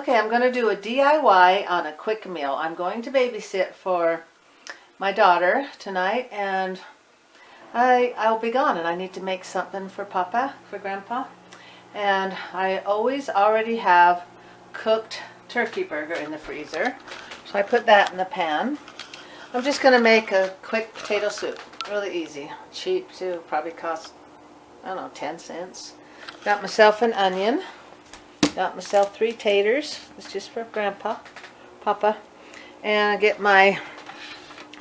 Okay, I'm going to do a DIY on a quick meal. I'm going to babysit for my daughter tonight, and I'll be gone, and I need to make something for Grandpa. And I always already have cooked turkey burger in the freezer, so I put that in the pan. I'm just going to make a quick potato soup. Really easy. Cheap too. Probably cost, I don't know, 10 cents. Got myself an onion. Got myself 3 taters. It's just for Papa. And I get my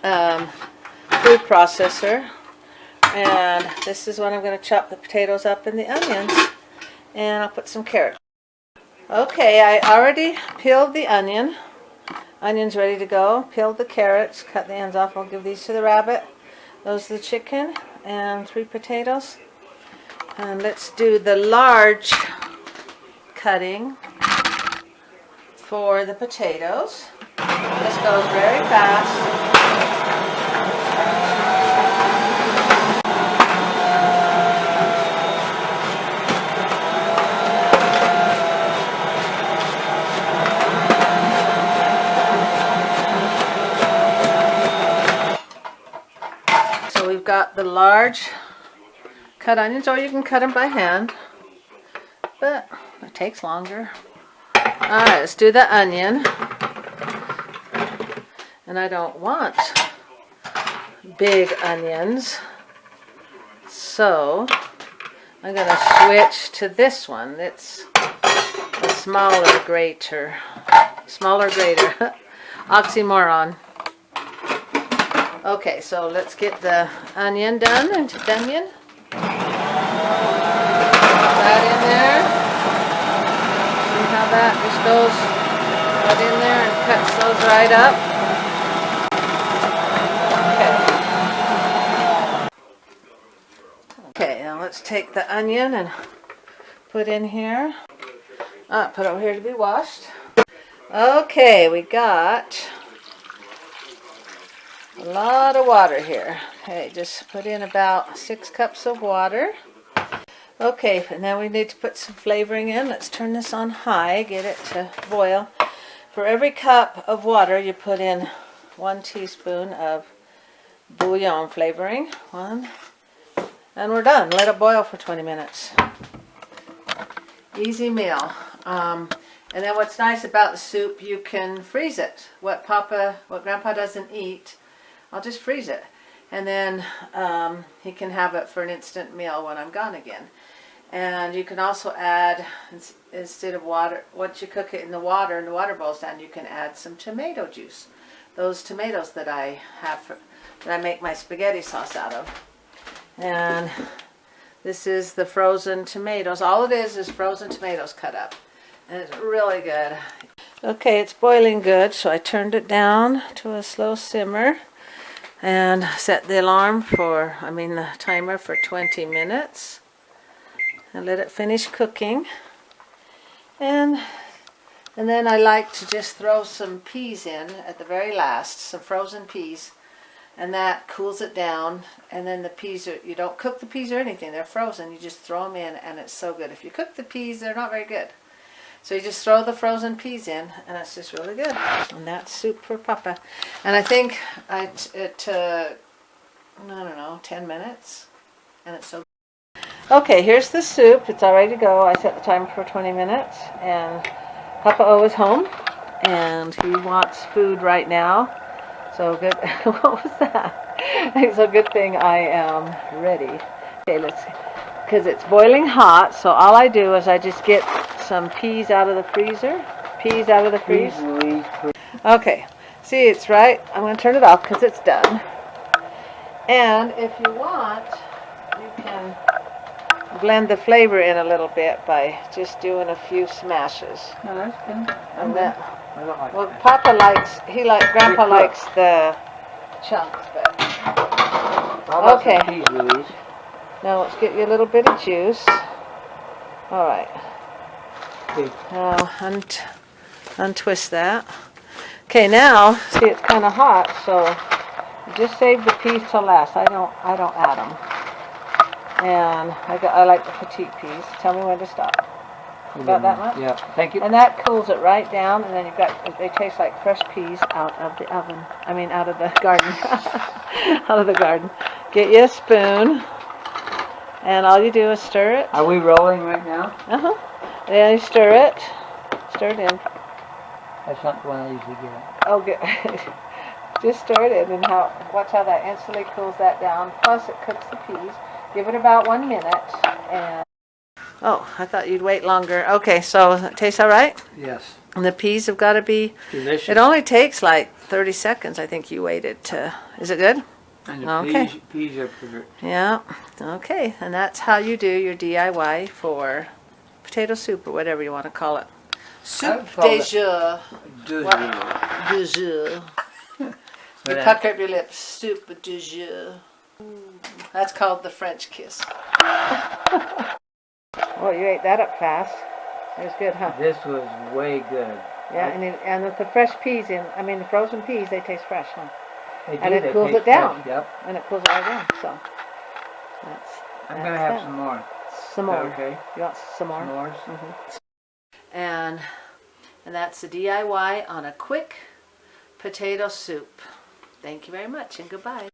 food processor. And this is when I'm going to chop the potatoes up and the onions. And I'll put some carrots. Okay, I already peeled the onion. Onion's ready to go. Peeled the carrots. Cut the ends off. I'll give these to the rabbit. Those are the chicken. And 3 potatoes. And let's do the large cutting for the potatoes. This goes very fast. So we've got the large cut onions, or you can cut them by hand, but it takes longer. Alright, let's do the onion. And I don't want big onions, so I'm going to switch to this one. It's a smaller grater. Oxymoron. Okay, so let's get the onion done into the onion. That in there. See how that just goes right in there and cuts those right up. Okay, now let's take the onion and put in here. Put over here to be washed. Okay, we got a lot of water here. Okay, just put in about 6 cups of water. Okay, and now we need to put some flavoring in. Let's turn this on high, get it to boil. For every cup of water, you put in 1 teaspoon of bouillon flavoring. 1. And we're done. Let it boil for 20 minutes. Easy meal. And then what's nice about the soup, you can freeze it. What Grandpa doesn't eat, I'll just freeze it. And then he can have it for an instant meal when I'm gone again. And you can also add, instead of water, once you cook it in the water and the water boils down, you can add some tomato juice. Those tomatoes that I have, that I make my spaghetti sauce out of. And this is the frozen tomatoes. All it is frozen tomatoes cut up. And it's really good. Okay, it's boiling good, so I turned it down to a slow simmer. And set the the timer for 20 minutes. And let it finish cooking. And then I like to just throw some peas in at the very last, some frozen peas. And that cools it down. And then the peas, you don't cook the peas or anything, they're frozen. You just throw them in and it's so good. If you cook the peas, they're not very good. So you just throw the frozen peas in, and it's just really good. And that's soup for Papa. And I think it took, I don't know, 10 minutes. And it's so good. Okay, here's the soup. It's all ready to go. I set the timer for 20 minutes. And Papa O is home. And he wants food right now. So good. What was that? It's a good thing I am ready. Okay, let's see. Because it's boiling hot, so all I do is I just get some peas out of the freezer. Peas out of the freeze. Okay, see, it's right. I'm going to turn it off because it's done. And if you want, you can blend the flavor in a little bit by just doing a few smashes. No, that's good. And that, I don't like well, Papa likes, Grandpa likes the chunks, but okay. Peas, Louise. Now let's get you a little bit of juice. All right. Okay. Now untwist that. Okay, now see it's kind of hot, so just save the peas till last. I don't add them. And I like the petite peas. Tell me when to stop. About that much? Yeah, thank you. And that cools it right down, and then you've got, they taste like fresh peas out of the oven. I mean, out of the garden. Out of the garden. Get you a spoon, and all you do is stir it. Are we rolling right now? Uh-huh. Then you stir it. Stir it in. That's not the one I usually get. Oh, good. Just stir it in, and watch how that instantly cools that down. Plus, it cooks the peas. Give it about 1 minute, and... Oh, I thought you'd wait longer. Okay, so it tastes all right? Yes. And the peas have got to be... Delicious. It only takes like 30 seconds, I think you waited to... Is it good? And the Okay. peas are perfect. Yeah. Okay, and that's how you do your DIY for potato soup or whatever you want to call it. Soup de jour. De jour. You pucker up your lips. Soup de jour. That's called the French kiss. Well, you ate that up fast. It was good, huh? This was way good. Yeah, and with the fresh peas the frozen peas, they taste fresh, huh? They do, And it they cools taste it down. fresh, yep. And it cools it right down, so I'm going to have some more. Some more. Okay. You want some more? S'mores. Mm-hmm. And that's the DIY on a quick potato soup. Thank you very much, and goodbye.